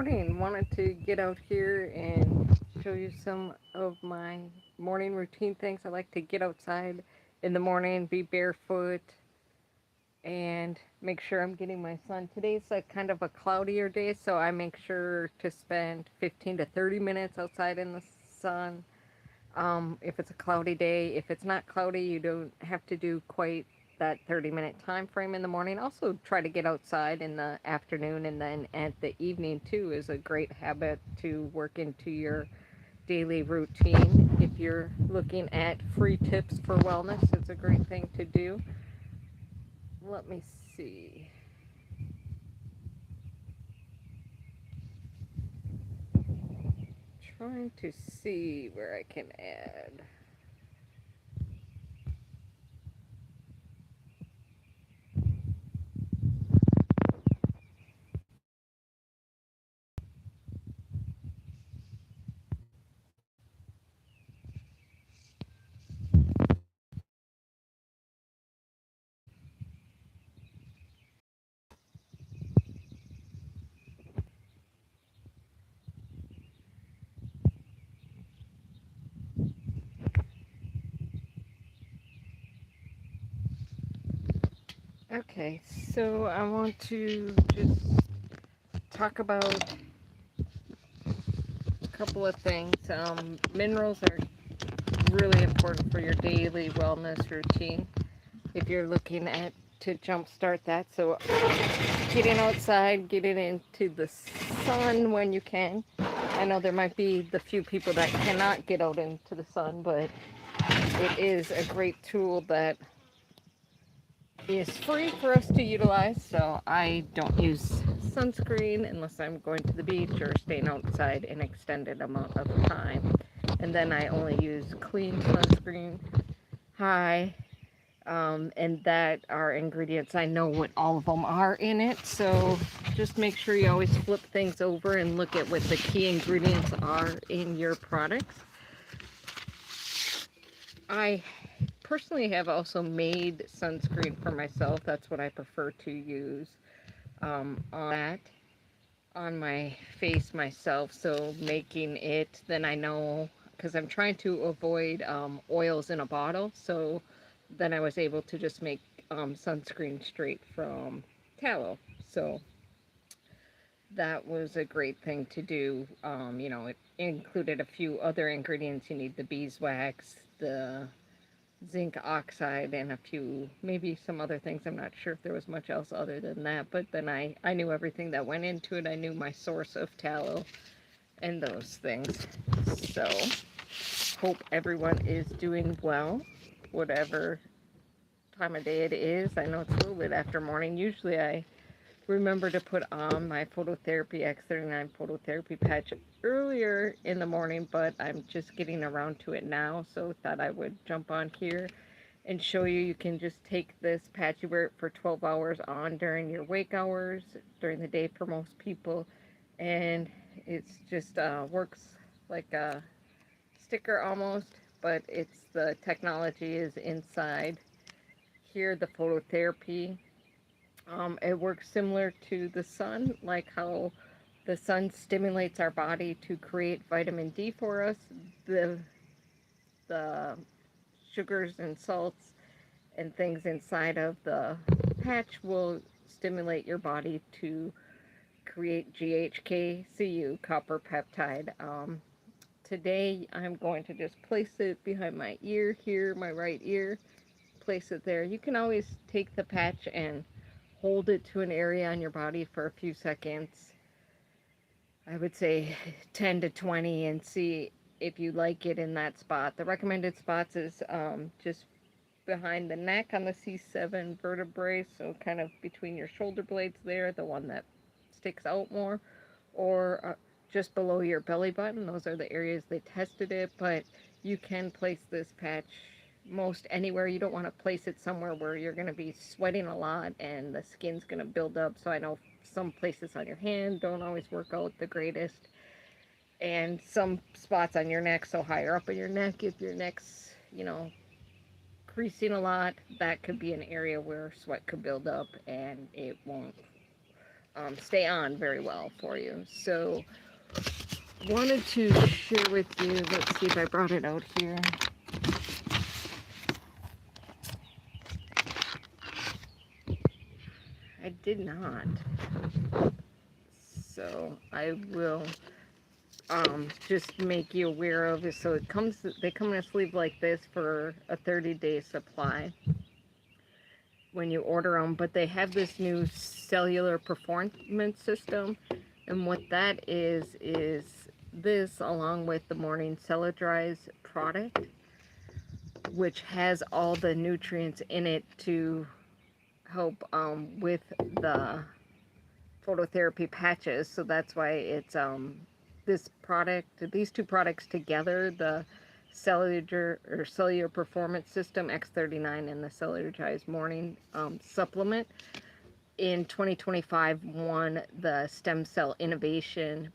morning. Wanted to get out here and show you some of my morning routine things. I like to get outside in the morning, be barefoot, and make sure I'm getting my sun. Today's a kind of a cloudier day, so I make sure to spend 15 to 30 minutes outside in the sun. If it's a cloudy day, if it's not cloudy, you don't have to do quite that 30-minute time frame in the morning. Also, try to get outside in the afternoon, and then at the evening too is a great habit to work into your daily routine. If you're looking at free tips for wellness, it's a great thing to do. Let me see. Trying to see where I can add. Okay, so I want to just talk about a couple of things. Minerals are really important for your daily wellness routine if you're looking at to jumpstart that. So, getting outside, getting into the sun when you can. I know there might be the few people that cannot get out into the sun, but it is a great tool that is free for us to utilize. So I don't use sunscreen unless I'm going to the beach or staying outside an extended amount of time. And then I only use clean sunscreen. Hi. And that are ingredients. I know what all of them are in it. So just make sure you always flip things over and look at what the key ingredients are in your products. I personally have also made sunscreen for myself. That's what I prefer to use on that on my face myself. So making it, then I know because I'm trying to avoid oils in a bottle. So then I was able to just make sunscreen straight from tallow. So that was a great thing to do. It included a few other ingredients. You need the beeswax, the zinc oxide, and a few, maybe some other things. I'm not sure if there was much else other than that, but then I knew everything that went into it. I knew my source of tallow and those things. So, hope everyone is doing well, whatever time of day it is. I know it's a little bit after morning. Usually I remember to put on my phototherapy X39 phototherapy patch earlier in the morning, but I'm just getting around to it now, so thought I would jump on here and show you. You can just take this patch, you wear it for 12 hours on during your wake hours, during the day for most people, and it's just works like a sticker almost, but it's the technology is inside here, the phototherapy. It works similar to the sun, like how the sun stimulates our body to create vitamin D for us. The the sugars and salts and things inside of the patch will stimulate your body to create GHKCU, copper peptide. Today I'm going to just place it behind my ear here, my right ear, place it there. You can always take the patch and hold it to an area on your body for a few seconds. I would say 10 to 20, and see if you like it in that spot. The recommended spots is just behind the neck on the C7 vertebrae, so kind of between your shoulder blades there, the one that sticks out more, or just below your belly button. Those are the areas they tested it, but you can place this patch most anywhere. You don't want to place it somewhere where you're going to be sweating a lot and the skin's going to build up. So I know some places on your hand don't always work out the greatest, and some spots on your neck, so higher up in your neck, if your neck's creasing a lot, that could be an area where sweat could build up and it won't stay on very well for you. So wanted to share with you, let's see if I brought it out here. I did not. So I will just make you aware of it. So they come in a sleeve like this for a 30-day supply when you order them, but they have this new cellular performance system, and what that is this along with the morning Cellergize product, which has all the nutrients in it to help with the phototherapy patches. So that's why it's these two products together, the cellular performance system X39 and the Cellergize morning supplement, in 2025 won the stem cell innovation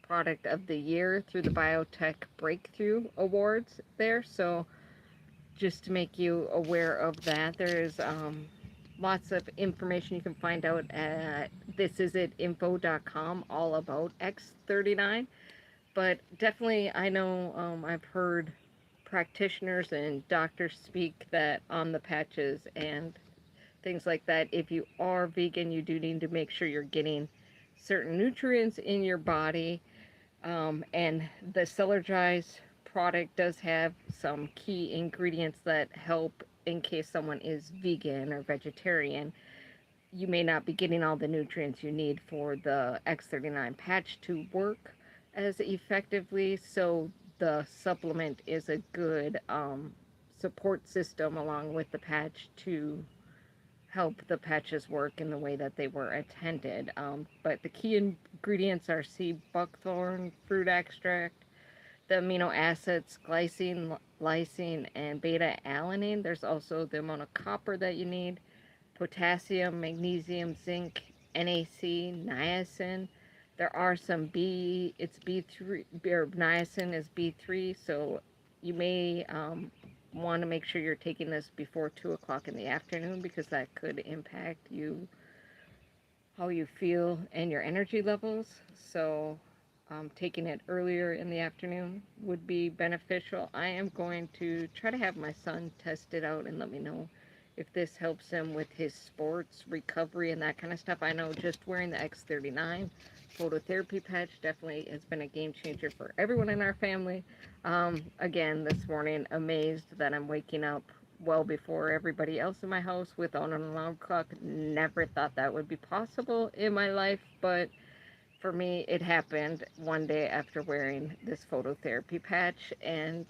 product of the year through the biotech breakthrough awards there. So just to make you aware of that, there's lots of information you can find out at thisisit.info.com all about X39. But definitely, I know I've heard practitioners and doctors speak that on the patches and things like that, if you are vegan, you do need to make sure you're getting certain nutrients in your body. And the Cellergize product does have some key ingredients that help in case someone is vegan or vegetarian. You may not be getting all the nutrients you need for the X39 patch to work as effectively, so the supplement is a good support system along with the patch to help the patches work in the way that they were intended. But the key ingredients are sea buckthorn fruit extract, the amino acids glycine, lysine, and beta alanine. There's also the amount of copper that you need, potassium, magnesium, zinc, NAC, niacin. There are some it's B3, or niacin is B3, so you may want to make sure you're taking this before 2 o'clock in the afternoon, because that could impact you, how you feel, and your energy levels. So taking it earlier in the afternoon would be beneficial. I am going to try to have my son test it out and let me know if this helps him with his sports recovery and that kind of stuff. I know just wearing the X39 phototherapy patch definitely has been a game changer for everyone in our family. Again, this morning, amazed that I'm waking up well before everybody else in my house without an alarm clock. Never thought that would be possible in my life, but for me, it happened one day after wearing this phototherapy patch, and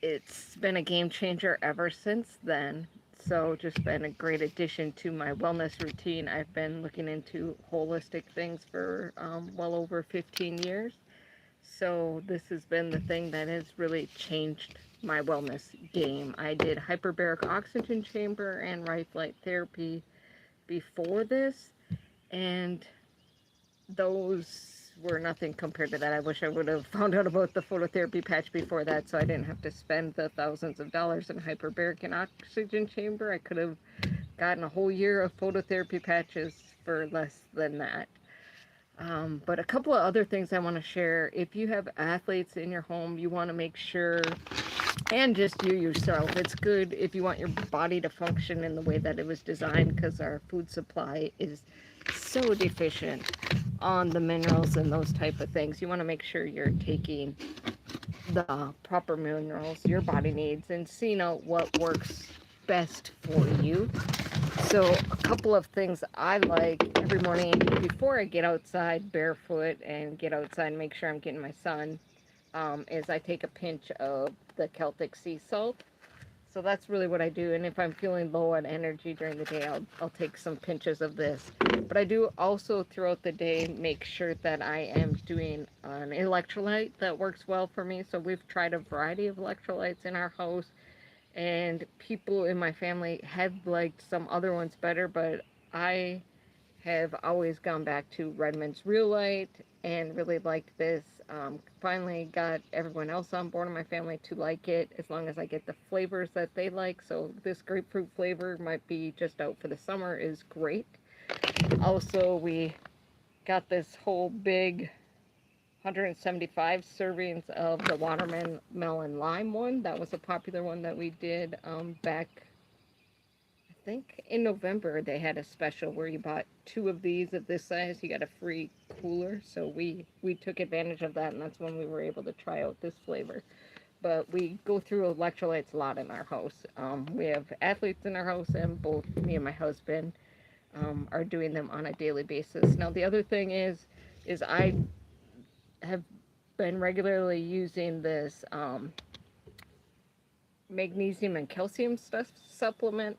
it's been a game changer ever since then. So just been a great addition to my wellness routine. I've been looking into holistic things for well over 15 years. So this has been the thing that has really changed my wellness game. I did hyperbaric oxygen chamber and right flight therapy before this, and those were nothing compared to that. I wish I would have found out about the phototherapy patch before that, so I didn't have to spend the thousands of dollars in hyperbaric and oxygen chamber. I could have gotten a whole year of phototherapy patches for less than that. But a couple of other things I want to share. If you have athletes in your home, you want to make sure, and just you yourself, it's good if you want your body to function in the way that it was designed, because our food supply is so deficient on the minerals and those type of things. You want to make sure you're taking the proper minerals your body needs and seeing out what works best for you. So a couple of things I like every morning before I get outside barefoot and get outside and make sure I'm getting my sun, is I take a pinch of the Celtic sea salt. So that's really what I do. And if I'm feeling low on energy during the day, I'll take some pinches of this. But I do also throughout the day make sure that I am doing an electrolyte that works well for me. So we've tried a variety of electrolytes in our house, and people in my family have liked some other ones better, but I have always gone back to Redmond's Real Light and really liked this. Finally got everyone else on board in my family to like it, as long as I get the flavors that they like. So this grapefruit flavor might be just out for the summer, is great. Also, we got this whole big 175 servings of the watermelon lime one. That was a popular one that we did back, I think in November. They had a special where you bought two of these of this size, you got a free cooler. So we took advantage of that, and that's when we were able to try out this flavor. But we go through electrolytes a lot in our house. We have athletes in our house, and both me and my husband are doing them on a daily basis. Now, the other thing is I have been regularly using this magnesium and calcium stuff supplement,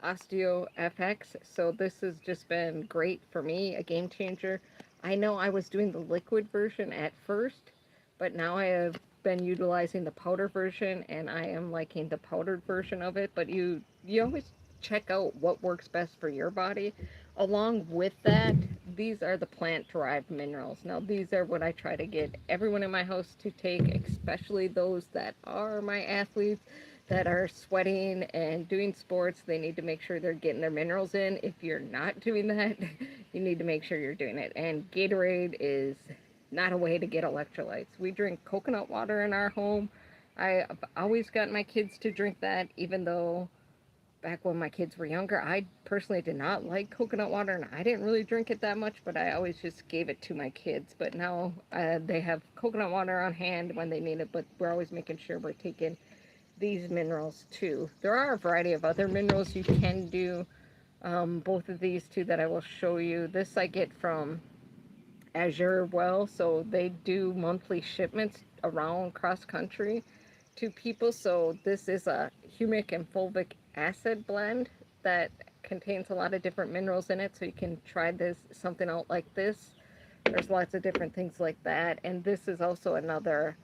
Osteo FX. So this has just been great for me, a game changer. I know I was doing the liquid version at first, but now I have been utilizing the powder version, and I am liking the powdered version of it. But you always check out what works best for your body. Along with that, these are the plant-derived minerals. Now, these are what I try to get everyone in my house to take, especially those that are my athletes that are sweating and doing sports. They need to make sure they're getting their minerals in. If you're not doing that, you need to make sure you're doing it. And Gatorade is not a way to get electrolytes. We drink coconut water in our home. I've always gotten my kids to drink that, even though back when my kids were younger, I personally did not like coconut water, and I didn't really drink it that much, but I always just gave it to my kids. But now they have coconut water on hand when they need it, but we're always making sure we're taking these minerals too. There are a variety of other minerals you can do. Both of these two that I will show you. This I get from Azure Well, so they do monthly shipments around cross country to people. So this is a humic and fulvic acid blend that contains a lot of different minerals in it. So you can try this something out like this. There's lots of different things like that. And this is also another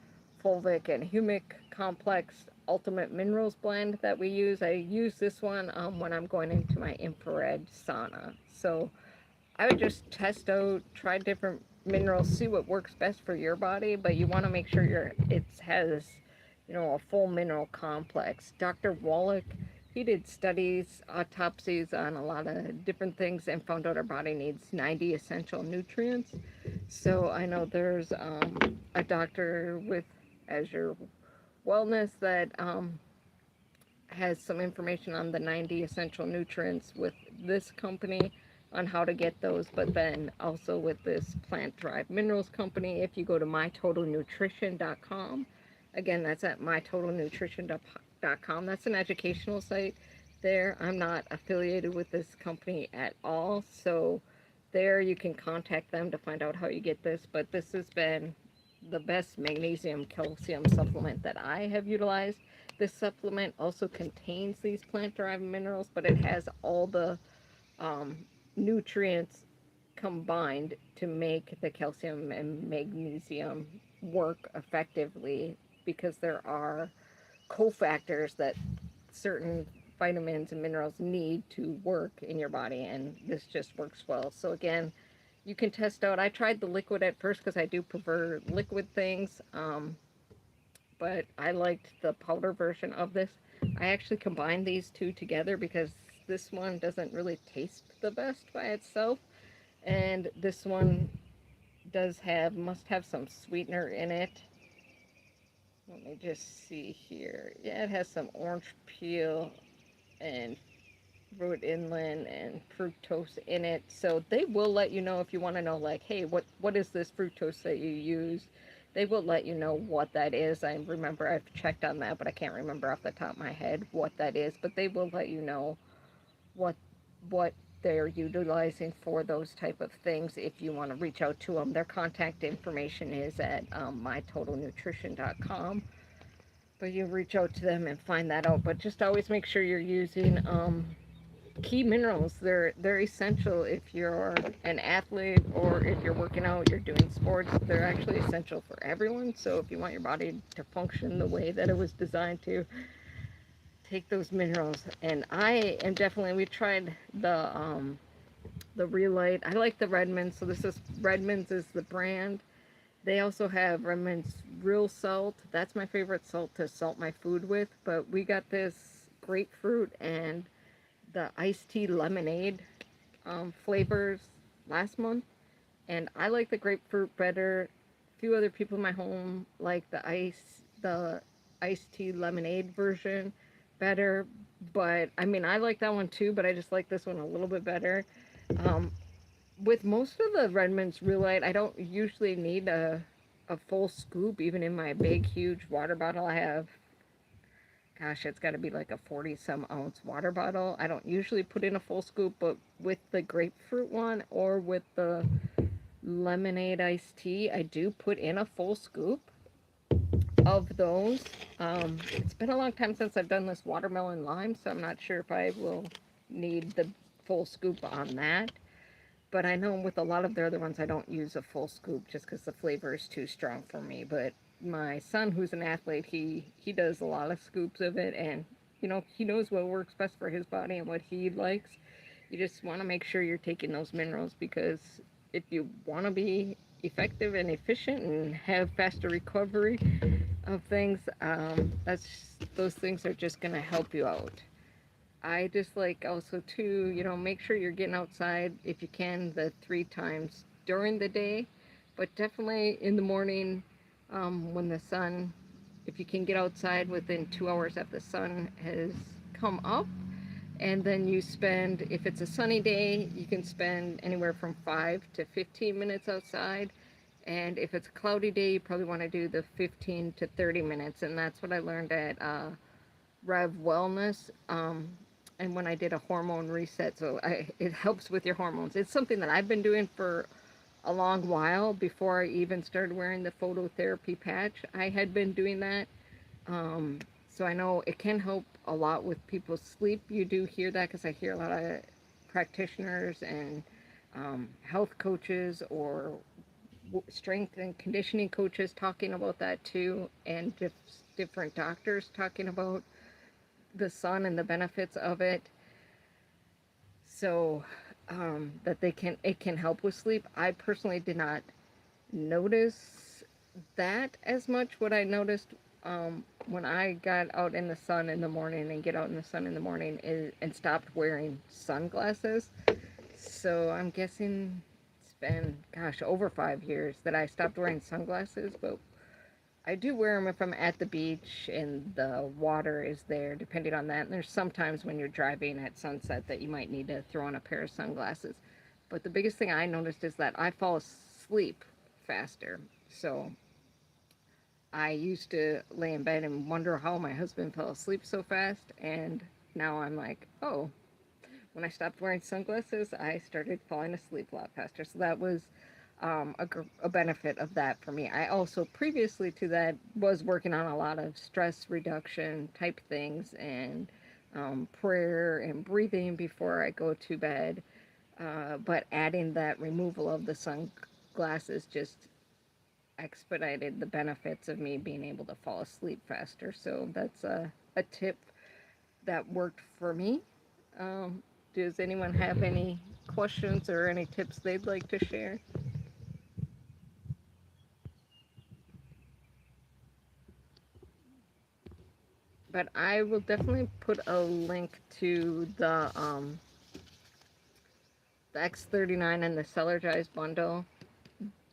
fulvic and humic complex ultimate minerals blend that we use. I use this one when I'm going into my infrared sauna. So I would just test out, try different minerals, see what works best for your body, but you want to make sure it has, a full mineral complex. Dr. Wallach, he did studies, autopsies on a lot of different things and found out our body needs 90 essential nutrients. So I know there's a doctor with Azure Wellness that has some information on the 90 essential nutrients with this company on how to get those, but then also with this plant-derived minerals company. If you go to mytotalnutrition.com, again, that's at mytotalnutrition.com. That's an educational site there. I'm not affiliated with this company at all, so there you can contact them to find out how you get this, but this has been the best magnesium calcium supplement that I have utilized. This supplement also contains these plant-derived minerals, but it has all the um, nutrients combined to make the calcium and magnesium work effectively, because there are cofactors that certain vitamins and minerals need to work in your body, and this just works well. So again, you can test out. I tried the liquid at first because I do prefer liquid things, but I liked the powder version of this. I actually combined these two together because this one doesn't really taste the best by itself, and this one must have some sweetener in it. Let me just see here. Yeah, it has some orange peel and Rhode Inland and fructose in it. So they will let you know if you want to know, like, hey, what is this fructose that you use? They will let you know what that is. I remember I've checked on that, but I can't remember off the top of my head what that is. But they will let you know what what they're utilizing for those type of things if you want to reach out to them. Their contact information is at mytotalnutrition.com. But you reach out to them and find that out. But just always make sure you're using key minerals. They're essential if you're an athlete or if you're working out, you're doing sports. They're actually essential for everyone. So if you want your body to function the way that it was designed to, take those minerals. And I am definitely, we tried the Relight. I like the Redmond. So this is Redmond's is the brand. They also have Redmond's Real Salt. That's my favorite salt to salt my food with. But we got this grapefruit and the iced tea lemonade flavors last month, and I like the grapefruit better. A few other people in my home like the iced tea lemonade version better, but I mean I like that one too, but I just like this one a little bit better. Um, with most of the Redmond's Real Light, I don't usually need a full scoop, even in my big, huge water bottle. I have, gosh, it's got to be like a 40 some ounce water bottle. I don't usually put in a full scoop, but with the grapefruit one or with the lemonade iced tea, I do put in a full scoop of those. It's been a long time since I've done this watermelon lime, so I'm not sure if I will need the full scoop on that. But I know with a lot of the other ones, I don't use a full scoop just because the flavor is too strong for me. But my son, who's an athlete, he does a lot of scoops of it, and he knows what works best for his body and what he likes. You just want to make sure you're taking those minerals because if you want to be effective and efficient and have faster recovery of things, those things are just going to help you out. I just like also too, make sure you're getting outside if you can the 3 times during the day, but definitely in the morning when the sun, if you can get outside within 2 hours after the sun has come up, and then you spend, if it's a sunny day, you can spend anywhere from 5 to 15 minutes outside. And if it's a cloudy day, you probably want to do the 15 to 30 minutes. And that's what I learned at Rev Wellness. And when I did a hormone reset, so it helps with your hormones. It's something that I've been doing for a long while before I even started wearing the phototherapy patch. I had been doing that. So I know it can help a lot with people's sleep. You do hear that because I hear a lot of practitioners and health coaches or strength and conditioning coaches talking about that too, and different doctors talking about the sun and the benefits of it, so that it can help with sleep. I personally did not notice that as much. What I noticed when I got out in the sun in the morning and get out in the sun in the morning and stopped wearing sunglasses. So I'm guessing it's been, gosh, over 5 years that I stopped wearing sunglasses, but I do wear them if I'm at the beach and the water is there, depending on that. And there's sometimes when you're driving at sunset that you might need to throw on a pair of sunglasses. But the biggest thing I noticed is that I fall asleep faster. So I used to lay in bed and wonder how my husband fell asleep so fast. And now I'm like, oh, when I stopped wearing sunglasses, I started falling asleep a lot faster. So that was a benefit of that for me. I also previously to that was working on a lot of stress reduction type things and prayer and breathing before I go to bed. But adding that removal of the sunglasses just expedited the benefits of me being able to fall asleep faster. So that's a tip that worked for me. Does anyone have any questions or any tips they'd like to share? But I will definitely put a link to the X39 and the Cellergize bundle.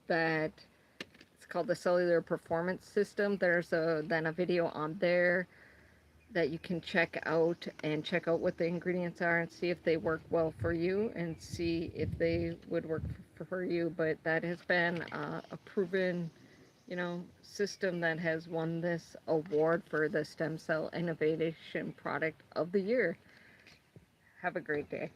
That it's called the Cellular Performance System. There's a video on there that you can check out and check out what the ingredients are and see if they work well for you and see if they would work for you. But that has been a proven, system that has won this award for the Stem Cell Innovation Product of the Year. Have a great day.